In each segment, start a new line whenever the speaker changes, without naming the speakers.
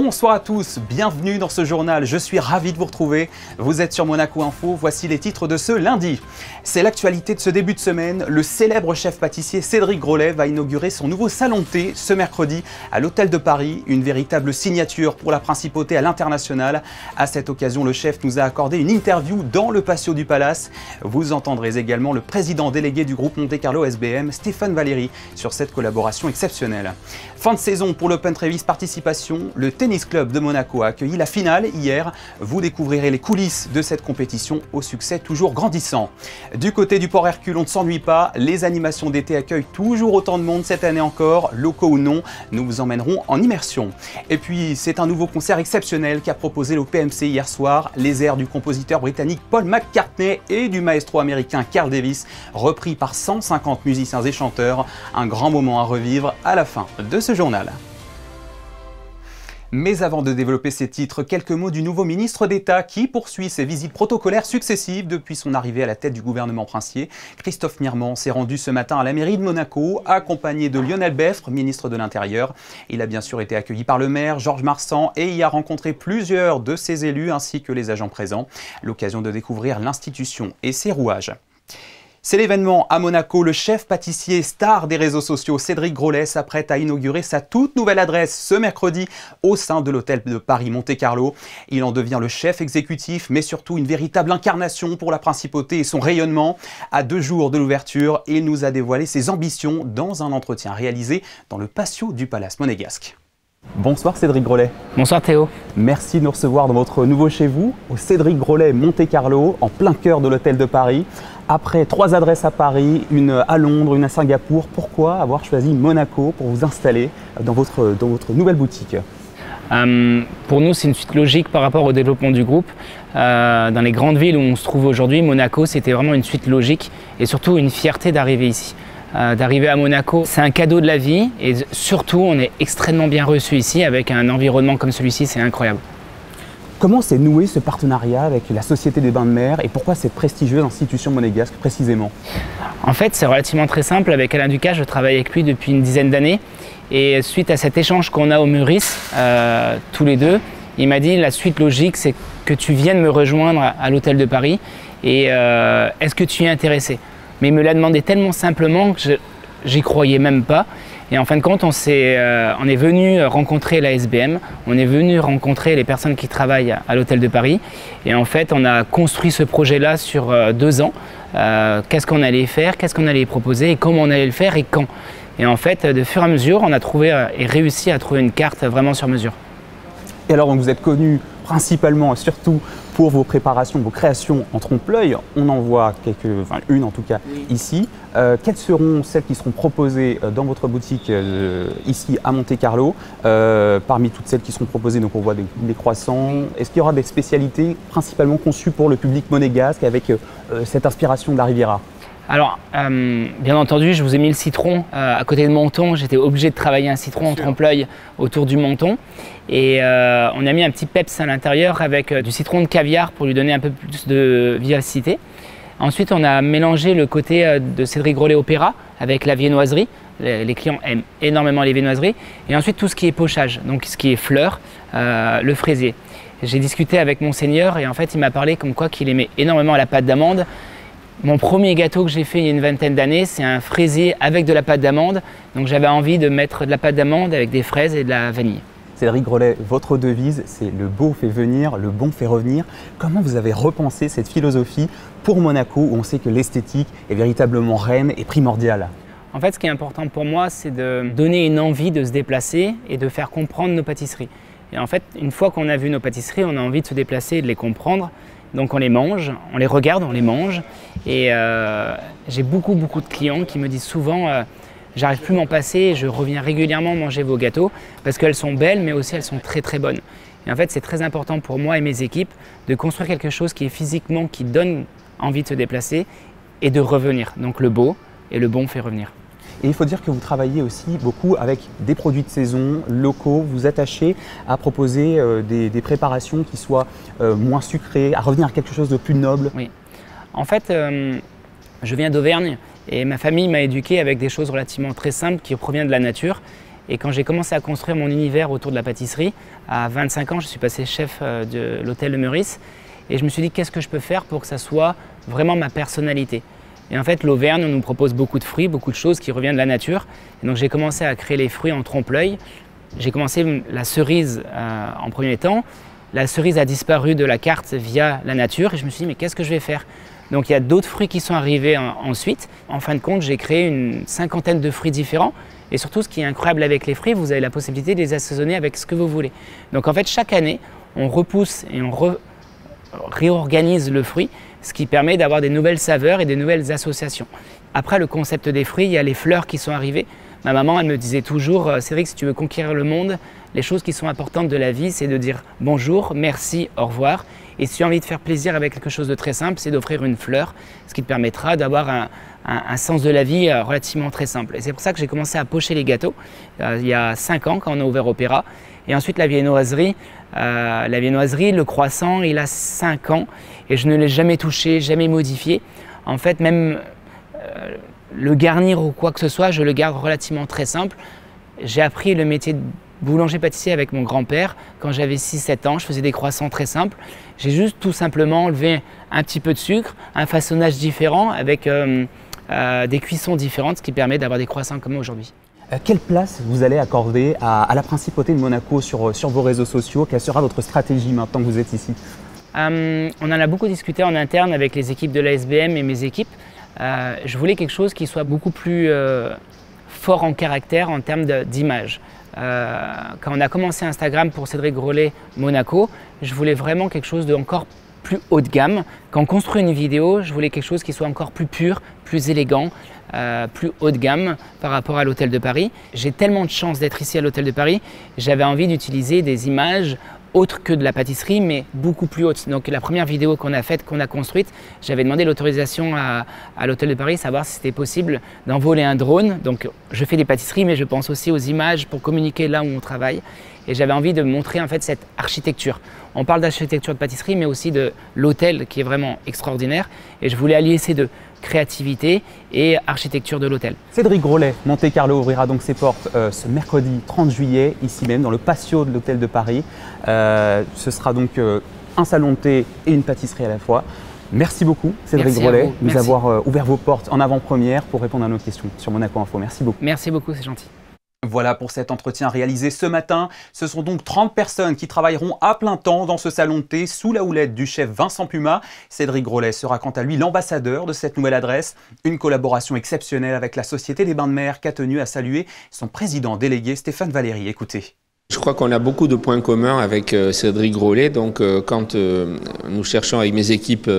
Bonsoir à tous, bienvenue dans ce journal, je suis ravi de vous retrouver. Vous êtes sur Monaco Info, voici les titres de ce lundi. C'est l'actualité de ce début de semaine, le célèbre chef pâtissier Cédric Grolet va inaugurer son nouveau salon de thé ce mercredi à l'Hôtel de Paris, une véritable signature pour la principauté à l'international. À cette occasion, le chef nous a accordé une interview dans le patio du Palace. Vous entendrez également le président délégué du groupe Monte Carlo SBM, Stéphane Valéry, sur cette collaboration exceptionnelle. Fin de saison pour l'Open Trevis Participation, le Tennis Club de Monaco a accueilli la finale hier. Vous découvrirez les coulisses de cette compétition au succès toujours grandissant. Du côté du Port Hercule, on ne s'ennuie pas. Les animations d'été accueillent toujours autant de monde cette année encore, locaux ou non. Nous vous emmènerons en immersion. Et puis, c'est un nouveau concert exceptionnel qu'a proposé l'OPMC hier soir. Les airs du compositeur britannique Paul McCartney et du maestro américain Carl Davis, repris par 150 musiciens et chanteurs. Un grand moment à revivre à la fin de ce journal. Mais avant de développer ces titres, quelques mots du nouveau ministre d'État qui poursuit ses visites protocolaires successives depuis son arrivée à la tête du gouvernement princier. Christophe Mirmand s'est rendu ce matin à la mairie de Monaco, accompagné de Lionel Beffre, ministre de l'Intérieur. Il a bien sûr été accueilli par le maire, Georges Marsan, et y a rencontré plusieurs de ses élus ainsi que les agents présents. L'occasion de découvrir l'institution et ses rouages. C'est l'événement à Monaco, le chef pâtissier star des réseaux sociaux Cédric Grolet s'apprête à inaugurer sa toute nouvelle adresse ce mercredi au sein de l'hôtel de Paris Monte Carlo. Il en devient le chef exécutif mais surtout une véritable incarnation pour la principauté et son rayonnement. À 2 jours de l'ouverture, il nous a dévoilé ses ambitions dans un entretien réalisé dans le patio du Palace monégasque. Bonsoir Cédric Grolet.
Bonsoir Théo.
Merci de nous recevoir dans votre nouveau chez vous, au Cédric Grolet Monte Carlo, en plein cœur de l'hôtel de Paris. Après 3 adresses à Paris, une à Londres, une à Singapour, pourquoi avoir choisi Monaco pour vous installer dans votre nouvelle boutique ?
Pour nous, c'est une suite logique par rapport au développement du groupe. Dans les grandes villes où on se trouve aujourd'hui, Monaco, c'était vraiment une suite logique et surtout une fierté d'arriver ici. D'arriver à Monaco, c'est un cadeau de la vie et surtout, on est extrêmement bien reçu ici avec un environnement comme celui-ci, c'est incroyable.
Comment s'est noué ce partenariat avec la Société des Bains de Mer et pourquoi cette prestigieuse institution monégasque précisément ?
En fait, c'est relativement très simple. Avec Alain Ducasse, je travaille avec lui depuis une dizaine d'années. Et suite à cet échange qu'on a au Meurice, tous les deux, il m'a dit la suite logique, c'est que tu viennes me rejoindre à l'hôtel de Paris. Et est-ce que tu y es intéressé ? Mais il me l'a demandé tellement simplement que j'y croyais même pas. Et en fin de compte, on est venu rencontrer la SBM, on est venu rencontrer les personnes qui travaillent à l'Hôtel de Paris. Et en fait, on a construit ce projet-là sur 2 ans. Qu'est-ce qu'on allait faire, qu'est-ce qu'on allait proposer et comment on allait le faire et quand. Et en fait, de fur et à mesure, on a trouvé et réussi à trouver une carte vraiment sur mesure.
Et alors, vous êtes connu principalement et surtout pour vos préparations, vos créations en trompe-l'œil. On en voit une en tout cas ici. Quelles seront celles qui seront proposées dans votre boutique ici à Monte Carlo parmi toutes celles qui seront proposées, donc on voit des croissants. Est-ce qu'il y aura des spécialités principalement conçues pour le public monégasque avec cette inspiration de la Riviera ?
Alors, bien entendu, je vous ai mis le citron à côté de menton. J'étais obligé de travailler un citron en trompe-l'œil autour du menton. Et on a mis un petit peps à l'intérieur avec du citron de caviar pour lui donner un peu plus de vivacité. Ensuite, on a mélangé le côté de Cédric Grolet Opéra avec la viennoiserie. Les clients aiment énormément les viennoiseries. Et ensuite, tout ce qui est pochage, donc ce qui est fleurs, le fraisier. J'ai discuté avec Monseigneur et en fait, il m'a parlé comme quoi qu'il aimait énormément la pâte d'amande. Mon premier gâteau que j'ai fait il y a une vingtaine d'années, c'est un fraisier avec de la pâte d'amande. Donc j'avais envie de mettre de la pâte d'amande avec des fraises et de la vanille.
Cédric Grolet, votre devise, c'est le beau fait venir, le bon fait revenir. Comment vous avez repensé cette philosophie pour Monaco où on sait que l'esthétique est véritablement reine et primordiale ?
En fait, ce qui est important pour moi, c'est de donner une envie de se déplacer et de faire comprendre nos pâtisseries. Et en fait, une fois qu'on a vu nos pâtisseries, on a envie de se déplacer et de les comprendre. Donc on les mange, on les regarde, on les mange. Et j'ai beaucoup de clients qui me disent souvent j'arrive plus à m'en passer, je reviens régulièrement manger vos gâteaux parce qu'elles sont belles mais aussi elles sont très bonnes. Et en fait c'est très important pour moi et mes équipes de construire quelque chose qui est physiquement, qui donne envie de se déplacer et de revenir. Donc le beau et le bon fait revenir.
Et il faut dire que vous travaillez aussi beaucoup avec des produits de saison, locaux. Vous attachez à proposer des préparations qui soient moins sucrées, à revenir à quelque chose de plus noble.
Oui. En fait, je viens d'Auvergne et ma famille m'a éduqué avec des choses relativement très simples qui proviennent de la nature. Et quand j'ai commencé à construire mon univers autour de la pâtisserie, à 25 ans, je suis passé chef de l'hôtel de Meurice. Et je me suis dit, qu'est-ce que je peux faire pour que ça soit vraiment ma personnalité? Et en fait, l'Auvergne, on nous propose beaucoup de fruits, beaucoup de choses qui reviennent de la nature. Et donc j'ai commencé à créer les fruits en trompe-l'œil. J'ai commencé la cerise en premier temps. La cerise a disparu de la carte via la nature. Et je me suis dit, mais qu'est-ce que je vais faire? Donc il y a d'autres fruits qui sont arrivés ensuite. En fin de compte, j'ai créé une 50aine de fruits différents. Et surtout, ce qui est incroyable avec les fruits, vous avez la possibilité de les assaisonner avec ce que vous voulez. Donc en fait, chaque année, on repousse et on réorganise le fruit, ce qui permet d'avoir des nouvelles saveurs et des nouvelles associations. Après le concept des fruits, il y a les fleurs qui sont arrivées. Ma maman, elle me disait toujours, Cédric, si tu veux conquérir le monde, les choses qui sont importantes de la vie, c'est de dire bonjour, merci, au revoir. Et si tu as envie de faire plaisir avec quelque chose de très simple, c'est d'offrir une fleur, ce qui te permettra d'avoir un sens de la vie relativement très simple. Et c'est pour ça que j'ai commencé à pocher les gâteaux il y a 5 ans quand on a ouvert Opéra. Et ensuite la viennoiserie, le croissant, il a 5 ans et je ne l'ai jamais touché, jamais modifié. En fait, même le garnir ou quoi que ce soit, je le garde relativement très simple. J'ai appris le métier de boulanger-pâtissier avec mon grand-père. Quand j'avais 6-7 ans, je faisais des croissants très simples. J'ai juste tout simplement enlevé un petit peu de sucre, un façonnage différent avec des cuissons différentes, ce qui permet d'avoir des croissants comme aujourd'hui.
Quelle place vous allez accorder à la Principauté de Monaco sur vos réseaux sociaux? Quelle sera votre stratégie maintenant que vous êtes ici?
On en a beaucoup discuté en interne avec les équipes de l'ASBM et mes équipes. Je voulais quelque chose qui soit beaucoup plus fort en caractère en termes d'image. Quand on a commencé Instagram pour Cédric Grolet Monaco, je voulais vraiment quelque chose d'encore plus haut de gamme. Quand on construit une vidéo, je voulais quelque chose qui soit encore plus pur, plus élégant, plus haut de gamme par rapport à l'Hôtel de Paris. J'ai tellement de chance d'être ici à l'Hôtel de Paris, j'avais envie d'utiliser des images autre que de la pâtisserie, mais beaucoup plus haute. Donc la première vidéo qu'on a faite, qu'on a construite, j'avais demandé l'autorisation à l'Hôtel de Paris, savoir si c'était possible d'envoler un drone. Donc je fais des pâtisseries, mais je pense aussi aux images pour communiquer là où on travaille. Et j'avais envie de montrer en fait cette architecture. On parle d'architecture de pâtisserie, mais aussi de l'hôtel qui est vraiment extraordinaire. Et je voulais allier ces deux, créativité et architecture de l'hôtel.
Cédric Grolet, Monte Carlo ouvrira donc ses portes ce mercredi 30 juillet, ici même, dans le patio de l'Hôtel de Paris. Ce sera donc un salon de thé et une pâtisserie à la fois. Merci beaucoup, Cédric Grolet, de nous avoir ouvert vos portes en avant-première pour répondre à nos questions sur Monaco Info. Merci beaucoup.
Merci beaucoup, c'est gentil.
Voilà pour cet entretien réalisé ce matin. Ce sont donc 30 personnes qui travailleront à plein temps dans ce salon de thé sous la houlette du chef Vincent Puma. Cédric Grolet sera quant à lui l'ambassadeur de cette nouvelle adresse. Une collaboration exceptionnelle avec la Société des Bains de Mer qu'a tenu à saluer son président délégué Stéphane Valéry. Écoutez.
Je crois qu'on a beaucoup de points communs avec Cédric Grolet. Donc, quand nous cherchons avec mes équipes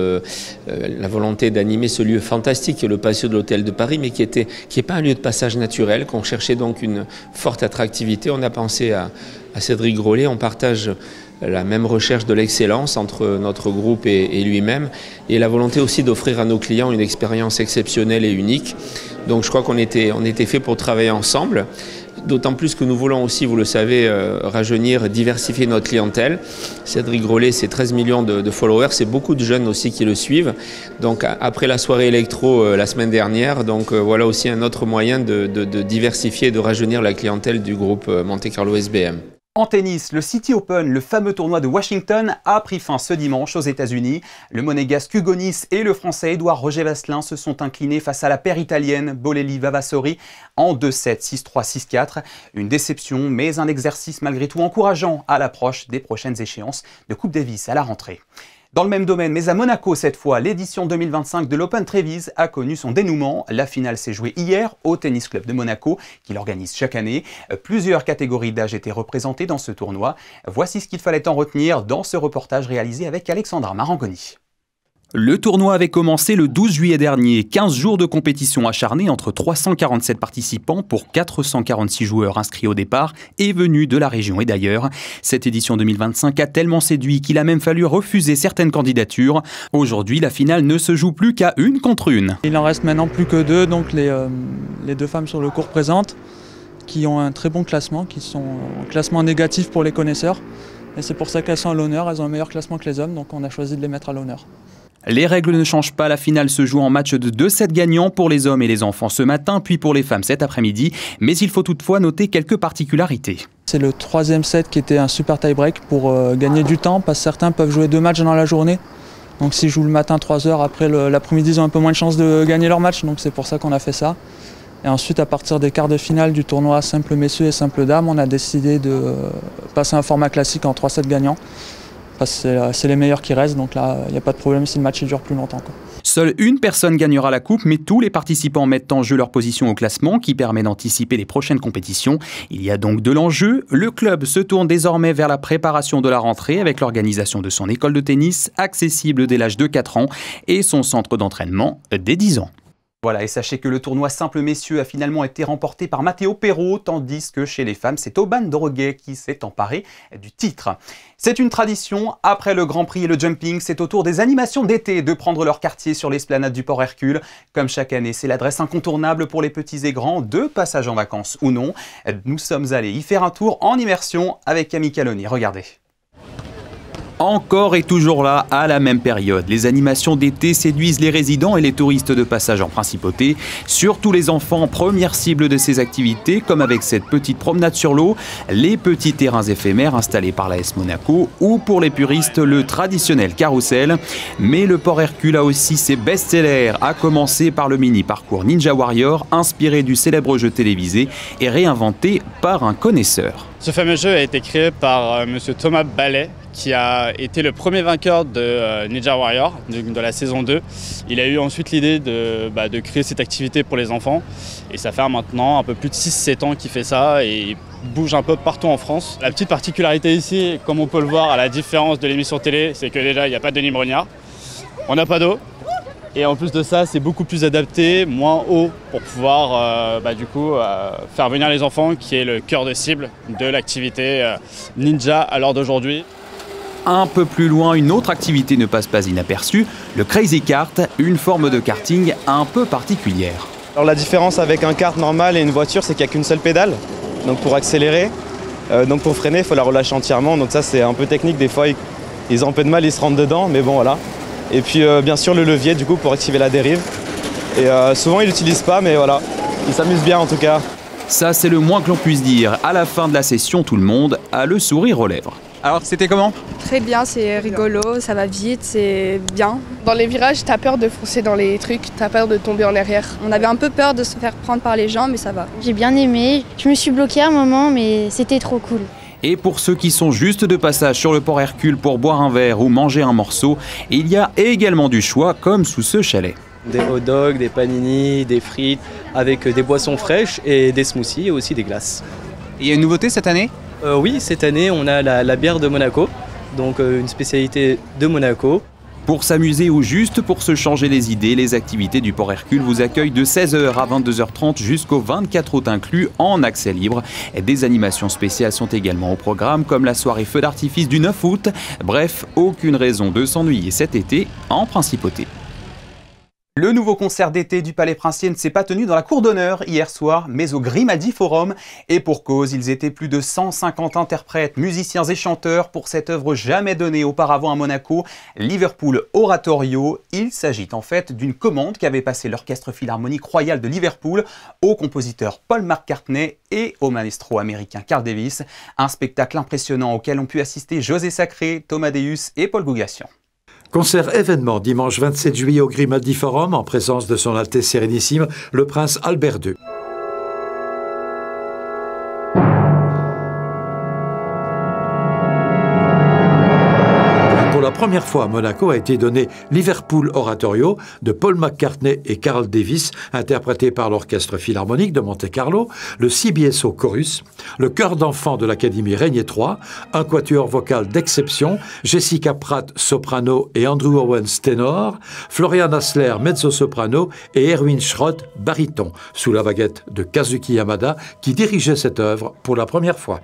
la volonté d'animer ce lieu fantastique, le patio de l'Hôtel de Paris, mais qui est pas un lieu de passage naturel, qu'on cherchait donc une forte attractivité, on a pensé à Cédric Grolet. On partage la même recherche de l'excellence entre notre groupe et lui-même, et la volonté aussi d'offrir à nos clients une expérience exceptionnelle et unique. Donc, je crois qu'on était fait pour travailler ensemble. D'autant plus que nous voulons aussi, vous le savez, rajeunir, diversifier notre clientèle. Cédric Grolet, c'est 13 millions de followers, c'est beaucoup de jeunes aussi qui le suivent. Donc après la soirée électro la semaine dernière, donc voilà aussi un autre moyen de diversifier et de rajeunir la clientèle du groupe Monte Carlo SBM.
En tennis, le City Open, le fameux tournoi de Washington, a pris fin ce dimanche aux États-Unis. Le monégasque Hugo Nys et le français Édouard Roger Vasselin se sont inclinés face à la paire italienne Bolelli Vavasori en 2-7, 6-3, 6-4. Une déception, mais un exercice malgré tout encourageant à l'approche des prochaines échéances de Coupe Davis à la rentrée. Dans le même domaine, mais à Monaco cette fois, l'édition 2025 de l'Open Trévise a connu son dénouement. La finale s'est jouée hier au Tennis Club de Monaco, qui l'organise chaque année. Plusieurs catégories d'âge étaient représentées dans ce tournoi. Voici ce qu'il fallait en retenir dans ce reportage réalisé avec Alexandra Marangoni. Le tournoi avait commencé le 12 juillet dernier. 15 jours de compétition acharnée entre 347 participants pour 446 joueurs inscrits au départ et venus de la région et d'ailleurs. Cette édition 2025 a tellement séduit qu'il a même fallu refuser certaines candidatures. Aujourd'hui, la finale ne se joue plus qu'à 1 contre 1.
Il en reste maintenant plus que 2, donc les 2 femmes sur le court présentes qui ont un très bon classement, qui sont en classement négatif pour les connaisseurs. Et c'est pour ça qu'elles sont à l'honneur, elles ont un meilleur classement que les hommes, donc on a choisi de les mettre à l'honneur.
Les règles ne changent pas, la finale se joue en match de 2 sets gagnants pour les hommes et les enfants ce matin, puis pour les femmes cet après-midi. Mais il faut toutefois noter quelques particularités.
C'est le 3e set qui était un super tie-break pour gagner du temps, parce que certains peuvent jouer 2 matchs dans la journée. Donc s'ils jouent le matin 3 heures, après l'après-midi ils ont un peu moins de chances de gagner leur match, donc c'est pour ça qu'on a fait ça. Et ensuite, à partir des quarts de finale du tournoi simple messieurs et simple dames, on a décidé de passer un format classique en 3 sets gagnants. Parce que c'est les meilleurs qui restent, donc là, il n'y a pas de problème si le match dure plus longtemps, quoi.
Seule une personne gagnera la coupe, mais tous les participants mettent en jeu leur position au classement qui permet d'anticiper les prochaines compétitions. Il y a donc de l'enjeu. Le club se tourne désormais vers la préparation de la rentrée avec l'organisation de son école de tennis, accessible dès l'âge de 4 ans, et son centre d'entraînement dès 10 ans. Voilà, et sachez que le tournoi simple messieurs a finalement été remporté par Matteo Perro, tandis que chez les femmes, c'est Aubane Doroguet qui s'est emparé du titre. C'est une tradition, après le Grand Prix et le jumping, c'est au tour des animations d'été de prendre leur quartier sur l'esplanade du Port Hercule. Comme chaque année, c'est l'adresse incontournable pour les petits et grands, de passage en vacances ou non. Nous sommes allés y faire un tour en immersion avec Camille Caloni, regardez. Encore et toujours là, à la même période, les animations d'été séduisent les résidents et les touristes de passage en principauté. Surtout les enfants, première cible de ces activités, comme avec cette petite promenade sur l'eau, les petits terrains éphémères installés par l'AS Monaco, ou pour les puristes, le traditionnel carrousel. Mais le Port Hercule a aussi ses best-sellers, à commencer par le mini-parcours Ninja Warrior, inspiré du célèbre jeu télévisé et réinventé par un connaisseur.
Ce fameux jeu a été créé par monsieur Thomas Ballet, qui a été le premier vainqueur de Ninja Warrior de la saison 2. Il a eu ensuite l'idée de créer cette activité pour les enfants. Et ça fait maintenant un peu plus de 6-7 ans qu'il fait ça et il bouge un peu partout en France. La petite particularité ici, comme on peut le voir à la différence de l'émission télé, c'est que déjà il n'y a pas de Denis Brognard, on n'a pas d'eau. Et en plus de ça, c'est beaucoup plus adapté, moins haut, pour pouvoir faire venir les enfants, qui est le cœur de cible de l'activité ninja à l'heure d'aujourd'hui.
Un peu plus loin, une autre activité ne passe pas inaperçue, le Crazy Kart, une forme de karting un peu particulière.
Alors la différence avec un kart normal et une voiture, c'est qu'il n'y a qu'une seule pédale. Donc pour accélérer, donc pour freiner, il faut la relâcher entièrement. Donc ça c'est un peu technique, des fois ils ont un peu de mal, ils se rentrent dedans, mais bon voilà. Et puis bien sûr le levier du coup pour activer la dérive. Et souvent ils l'utilisent pas, mais voilà, ils s'amusent bien en tout cas.
Ça c'est le moins que l'on puisse dire. À la fin de la session, tout le monde a le sourire aux lèvres. Alors c'était comment ?
Très bien, c'est rigolo, ça va vite, c'est bien.
Dans les virages, t'as peur de foncer dans les trucs, t'as peur de tomber en arrière.
On avait un peu peur de se faire prendre par les gens, mais ça va.
J'ai bien aimé, je me suis bloquée à un moment, mais c'était trop cool.
Et pour ceux qui sont juste de passage sur le Port Hercule pour boire un verre ou manger un morceau, il y a également du choix comme sous ce chalet.
Des hot dogs, des panini, des frites, avec des boissons fraîches et des smoothies et aussi des glaces.
Et il y a une nouveauté cette année ?
Oui, cette année, on a la bière de Monaco, donc une spécialité de Monaco.
Pour s'amuser ou juste pour se changer les idées, les activités du Port Hercule vous accueillent de 16h à 22h30 jusqu'au 24 août inclus en accès libre. Des animations spéciales sont également au programme comme la soirée feu d'artifice du 9 août. Bref, aucune raison de s'ennuyer cet été en principauté. Le nouveau concert d'été du Palais Princier ne s'est pas tenu dans la cour d'honneur hier soir, mais au Grimaldi Forum. Et pour cause, ils étaient plus de 150 interprètes, musiciens et chanteurs pour cette œuvre jamais donnée auparavant à Monaco, Liverpool Oratorio. Il s'agit en fait d'une commande qu'avait passée l'Orchestre Philharmonique Royal de Liverpool au compositeur Paul McCartney et au maestro américain Carl Davis. Un spectacle impressionnant auquel ont pu assister José Sacré, Thomas Deus et Paul Gougassian.
Concert événement dimanche 27 juillet au Grimaldi Forum en présence de son Altesse Sérénissime, le prince Albert II. Pour la première fois à Monaco a été donné Liverpool Oratorio de Paul McCartney et Carl Davis, interprété par l'Orchestre Philharmonique de Monte-Carlo, le CBSO Chorus, le chœur d'enfants de l'Académie Régnier III, un quatuor vocal d'exception, Jessica Pratt soprano et Andrew Owens ténor, Florian Hassler mezzo-soprano et Erwin Schrott baryton, sous la baguette de Kazuki Yamada qui dirigeait cette œuvre pour la première fois.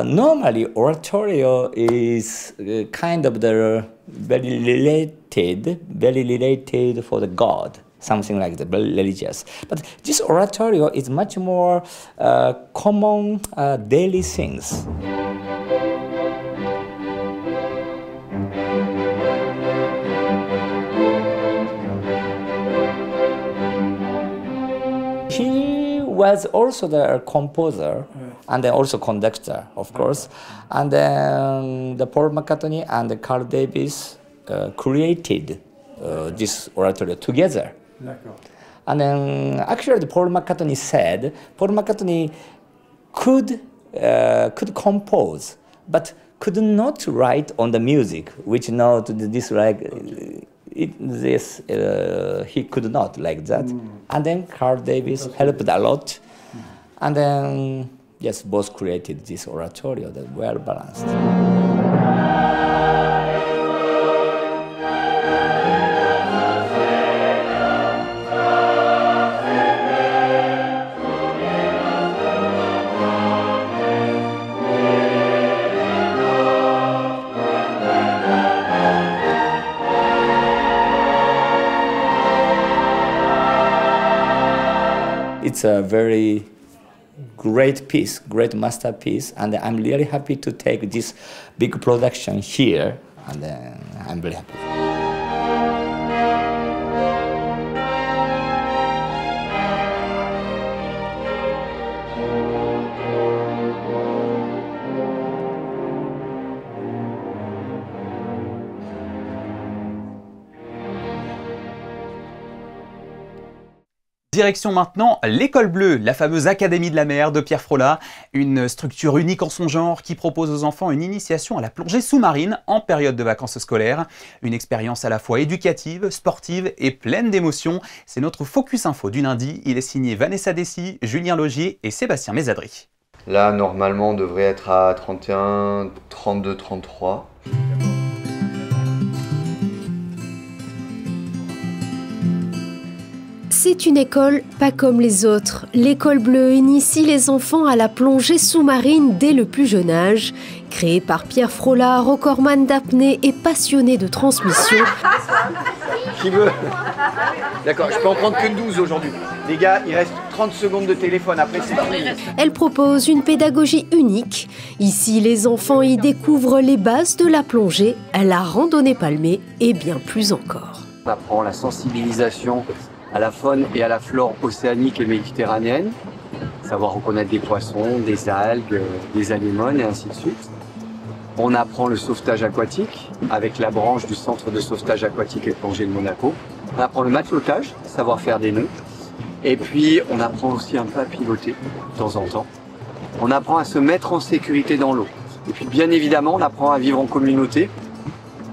Normally, oratorio is kind of the very related for the God, something like the religious. But this oratorio is much more common daily things. He was also the composer and then also conductor, of course. And then the Paul McCartney and Carl Davis created this oratorio together. And then actually Paul McCartney said Paul McCartney could compose, but could not write on the music, which now to this he could not like that. And then Carl Davis helped a lot. And then, yes, both created this oratorio that well balanced. It's a very great piece, great masterpiece, and I'm really happy to take this big production here, and I'm very happy.
Direction maintenant l'École Bleue, la fameuse Académie de la mer de Pierre Frolat, une structure unique en son genre qui propose aux enfants une initiation à la plongée sous-marine en période de vacances scolaires. Une expérience à la fois éducative, sportive et pleine d'émotions. C'est notre Focus Info du lundi. Il est signé Vanessa Dessy, Julien Logier et Sébastien Mésadry.
Là, normalement, on devrait être à 31, 32, 33.
C'est une école pas comme les autres. L'École Bleue initie les enfants à la plongée sous-marine dès le plus jeune âge. Créée par Pierre Frolat, recordman d'apnée et passionné de transmission.
Qui veut? D'accord, je peux en prendre que 12 aujourd'hui. Les gars, il reste 30 secondes de téléphone, après c'est fini.
Elle propose une pédagogie unique. Ici, les enfants y découvrent les bases de la plongée, la randonnée palmée et bien plus encore.
On apprend la sensibilisation à la faune et à la flore océanique et méditerranéenne, savoir reconnaître des poissons, des algues, des anémones et ainsi de suite. On apprend le sauvetage aquatique avec la branche du centre de sauvetage aquatique et de plongée de Monaco. On apprend le matelotage, savoir faire des nœuds. Et puis on apprend aussi un peu à piloter de temps en temps. On apprend à se mettre en sécurité dans l'eau. Et puis bien évidemment on apprend à vivre en communauté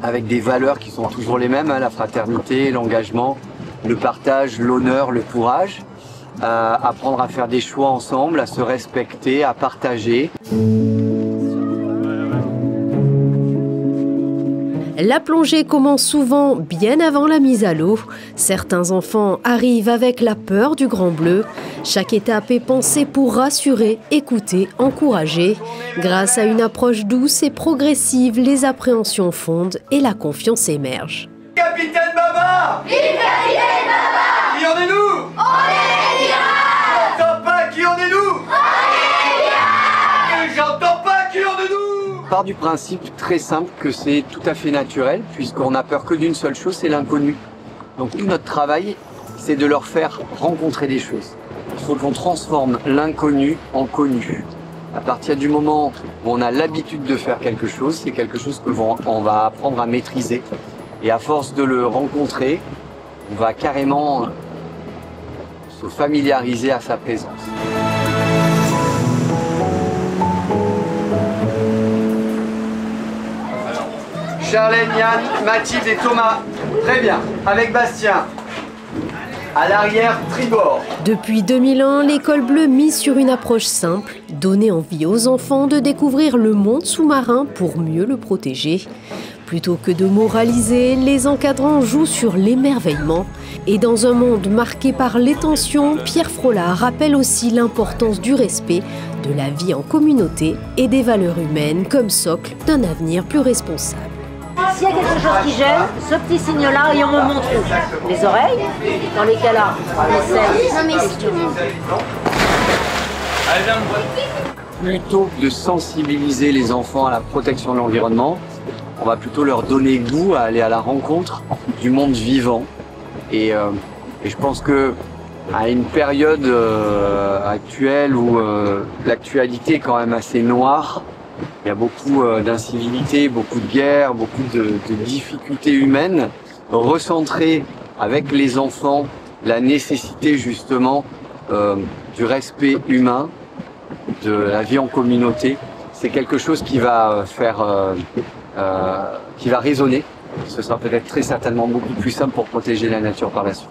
avec des valeurs qui sont toujours les mêmes, hein, la fraternité, l'engagement, le partage, l'honneur, le courage, apprendre à faire des choix ensemble, à se respecter, à partager.
La plongée commence souvent bien avant la mise à l'eau. Certains enfants arrivent avec la peur du grand bleu. Chaque étape est pensée pour rassurer, écouter, encourager. Grâce à une approche douce et progressive, les appréhensions fondent et la confiance émerge.
Capitaine Baba!
Vive Capitaine Baba!
Qui en est nous?
On est les pirates!
J'entends pas qui en est nous?
On est les pirates!
Et j'entends pas qui en est nous?
On part du principe très simple que c'est tout à fait naturel, puisqu'on n'a peur que d'une seule chose, c'est l'inconnu. Donc tout notre travail, c'est de leur faire rencontrer des choses. Il faut qu'on transforme l'inconnu en connu. À partir du moment où on a l'habitude de faire quelque chose, c'est quelque chose qu'on va apprendre à maîtriser. Et à force de le rencontrer, on va carrément se familiariser à sa présence.
Charlène, Yann, Mathilde et Thomas. Très bien. Avec Bastien. À l'arrière, tribord.
Depuis 2001, l'École Bleue mise sur une approche simple, donner envie aux enfants de découvrir le monde sous-marin pour mieux le protéger. Plutôt que de moraliser, les encadrants jouent sur l'émerveillement. Et dans un monde marqué par les tensions, Pierre Frolat rappelle aussi l'importance du respect, de la vie en communauté et des valeurs humaines comme socle d'un avenir plus responsable.
S'il y a quelque chose qui gêne, ce petit signe-là, et on me montre où? Les oreilles, dans les cas-là, on essaie.
Plutôt que de sensibiliser les enfants à la protection de l'environnement, on va plutôt leur donner goût à aller à la rencontre du monde vivant. Et je pense que à une période actuelle où l'actualité est quand même assez noire, il y a beaucoup d'incivilité, beaucoup de guerres, beaucoup de difficultés humaines, recentrer avec les enfants la nécessité justement du respect humain, de la vie en communauté, c'est quelque chose qui va qui va résonner. Ce sera peut-être très certainement beaucoup plus simple pour protéger la nature par la suite.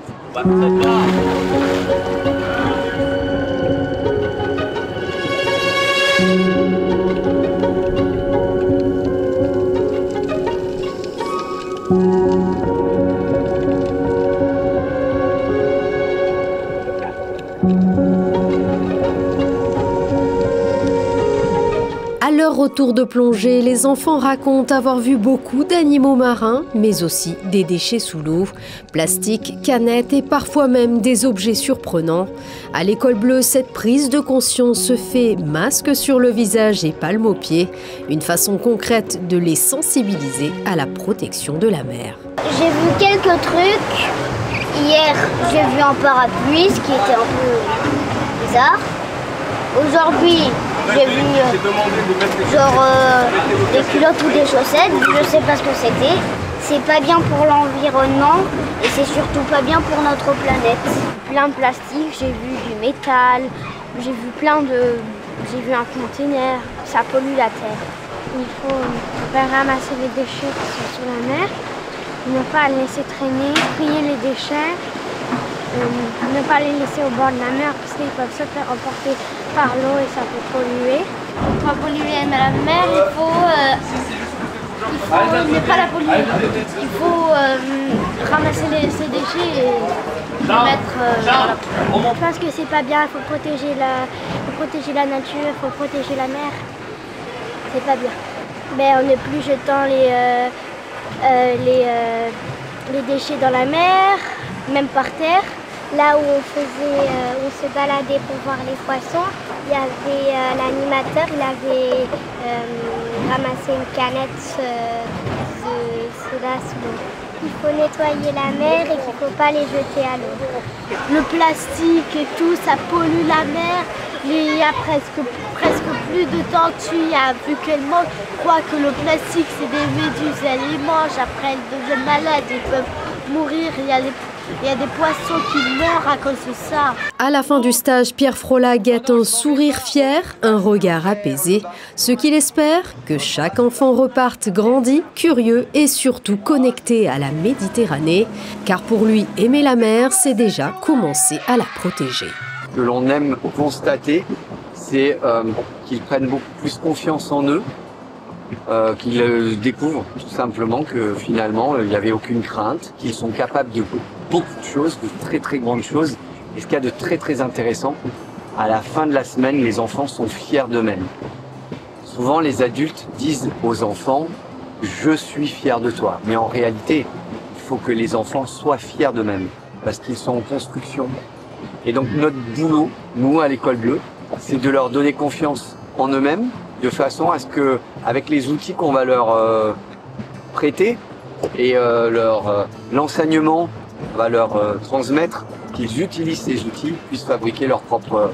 À leur retour de plongée, les enfants racontent avoir vu beaucoup d'animaux marins, mais aussi des déchets sous l'eau, plastique, canettes et parfois même des objets surprenants. À l'école bleue, cette prise de conscience se fait masque sur le visage et palme aux pieds, une façon concrète de les sensibiliser à la protection de la mer.
J'ai vu quelques trucs. Hier, j'ai vu un parapluie, ce qui était un peu bizarre. Aujourd'hui, j'ai vu des culottes ou des chaussettes, je sais pas ce que c'était. C'est pas bien pour l'environnement et c'est surtout pas bien pour notre planète. Plein de plastique, j'ai vu du métal, j'ai vu un conteneur, ça pollue la terre. Il faut ramasser les déchets qui sont sur la mer, ne pas les laisser traîner, trier les déchets. Ne pas les laisser au bord de la mer parce qu'ils peuvent se faire emporter par l'eau et ça peut polluer. Pour pas polluer la mer, il faut ne pas la polluer. Il faut ramasser ces déchets et les mettre dans la poubelle. Je pense que c'est pas bien, il faut protéger la nature, il faut protéger la mer. C'est pas bien. Mais en ne plus jetant les déchets dans la mer, même par terre. Là où on se baladait pour voir les poissons, il y avait l'animateur, il avait ramassé une canette là sous l'eau. Il faut nettoyer la mer et qu'il ne faut pas les jeter à l'eau. Le plastique et tout, ça pollue la mer. Il y a presque plus de tortues, vu qu'elles mangent. Je crois que le plastique, c'est des méduses, elles les mangent, après elles deviennent malades, ils peuvent mourir. Il y a des poissons qui meurent à cause de ça.
À la fin du stage, Pierre Frolat guette un sourire fier, un regard apaisé. Ce qu'il espère, que chaque enfant reparte grandi, curieux et surtout connecté à la Méditerranée. Car pour lui, aimer la mer, c'est déjà commencer à la protéger.
Ce que l'on aime constater, c'est qu'ils prennent beaucoup plus confiance en eux, qu'ils découvrent tout simplement que finalement il n'y avait aucune crainte, qu'ils sont capables de beaucoup de choses, de très très grandes choses. Et ce qu'il y a de très très intéressant, à la fin de la semaine, les enfants sont fiers d'eux-mêmes. Souvent les adultes disent aux enfants « je suis fier de toi ». Mais en réalité, il faut que les enfants soient fiers d'eux-mêmes parce qu'ils sont en construction. Et donc notre boulot, nous à l'école bleue, c'est de leur donner confiance en eux-mêmes, de façon à ce que, avec les outils qu'on va leur prêter et l'enseignement va leur transmettre, qu'ils utilisent ces outils, puissent fabriquer leur propre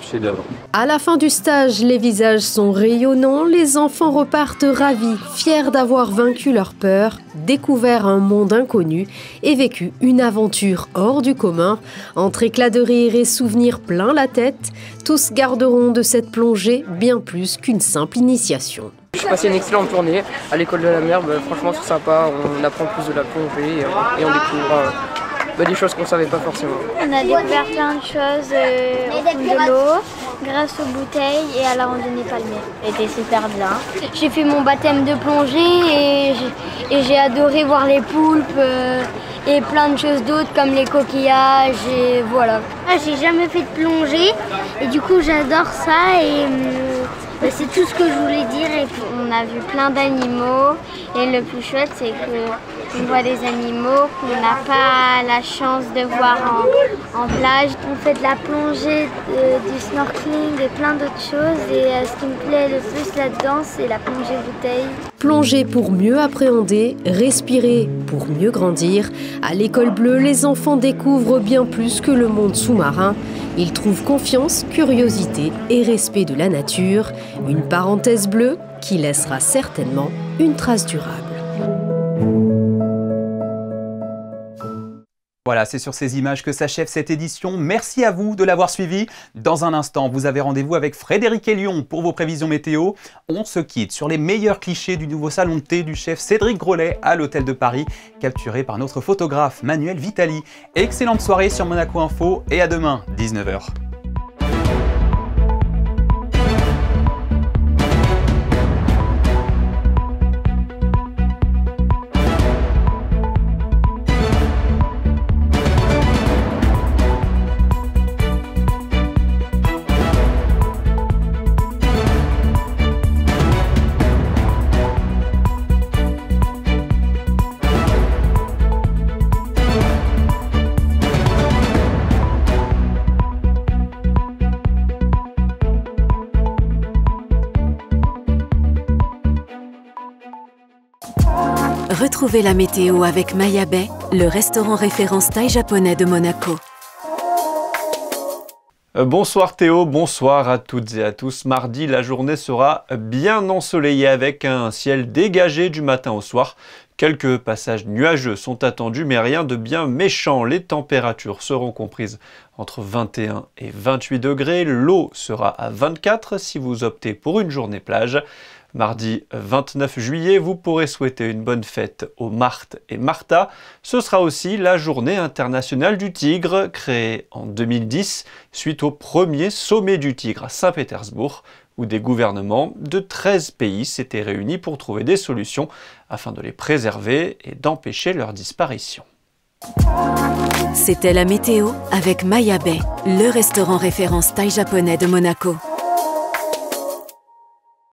chef-d'œuvre.
À la fin du stage, les visages sont rayonnants, les enfants repartent ravis, fiers d'avoir vaincu leur peur, découvert un monde inconnu et vécu une aventure hors du commun. Entre éclats de rire et souvenirs plein la tête, tous garderont de cette plongée bien plus qu'une simple initiation.
J'ai passé une excellente journée à l'école de la mer, franchement c'est sympa, on apprend plus de la plongée et on découvre des choses qu'on ne savait pas forcément.
On a découvert plein de choses au fond de l'eau. grâce aux bouteilles et à la randonnée palmière. C'était super bien. J'ai fait mon baptême de plongée et j'ai adoré voir les poulpes et plein de choses d'autres comme les coquillages et voilà. J'ai jamais fait de plongée et du coup j'adore ça et c'est tout ce que je voulais dire. Et on a vu plein d'animaux et le plus chouette c'est qu'on voit des animaux qu'on n'a pas la chance de voir en plage. On fait de la plongée, du snorkeling et plein d'autres choses et ce qui me plaît le plus là-dedans c'est la plongée bouteille.
Plonger pour mieux appréhender, respirer pour mieux grandir. À l'école bleue, les enfants découvrent bien plus que le monde sous-marin. Ils trouvent confiance, curiosité et respect de la nature. Une parenthèse bleue qui laissera certainement une trace durable.
Voilà, c'est sur ces images que s'achève cette édition. Merci à vous de l'avoir suivi. Dans un instant, vous avez rendez-vous avec Frédéric Elion pour vos prévisions météo. On se quitte sur les meilleurs clichés du nouveau salon de thé du chef Cédric Grolet à l'Hôtel de Paris, capturé par notre photographe Manuel Vitali. Excellente soirée sur Monaco Info et à demain, 19 h.
Retrouvez la météo avec Maya Bay, le restaurant référence thaï japonais de Monaco.
Bonsoir Théo, bonsoir à toutes et à tous. Mardi, la journée sera bien ensoleillée avec un ciel dégagé du matin au soir. Quelques passages nuageux sont attendus, mais rien de bien méchant. Les températures seront comprises entre 21 et 28 degrés. L'eau sera à 24 si vous optez pour une journée plage. Mardi 29 juillet, vous pourrez souhaiter une bonne fête aux Marthe et Martha. Ce sera aussi la journée internationale du tigre, créée en 2010 suite au premier sommet du tigre à Saint-Pétersbourg, où des gouvernements de 13 pays s'étaient réunis pour trouver des solutions afin de les préserver et d'empêcher leur disparition.
C'était la météo avec Maya Bay, le restaurant référence thaï japonais de Monaco.